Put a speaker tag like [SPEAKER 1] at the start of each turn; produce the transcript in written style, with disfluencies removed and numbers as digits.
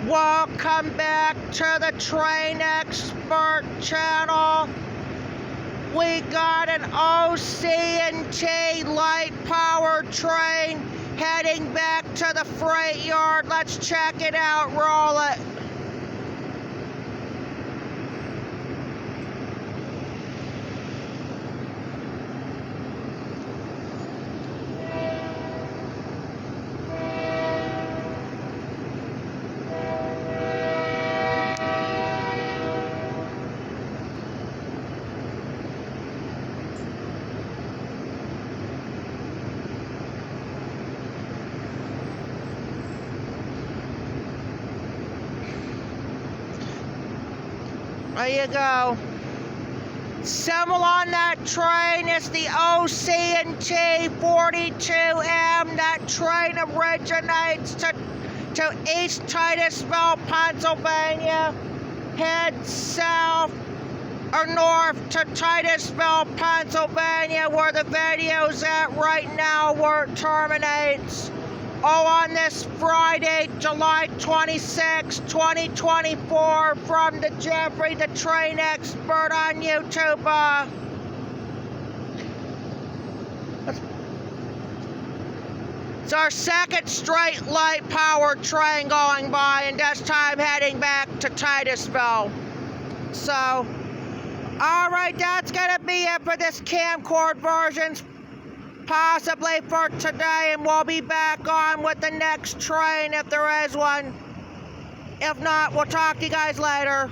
[SPEAKER 1] Welcome back to the Train Expert channel. We got an OC&T light power train heading back to the freight yard. Let's check it out. Roll it. There you go. Symbol on that train is the OC&T 42M. That train originates to East Titusville, Pennsylvania. Head south or north to Titusville, Pennsylvania, where the video's at right now, where it terminates. All on this Friday, July 26, 2024, from the Jeffrey the Train Expert on YouTube. It's our second straight light power train going by, and this time heading back to Titusville. So, alright, that's gonna be it for this camcord version. Possibly for today, and we'll be back on with the next train if there is one. If not, we'll talk to you guys later.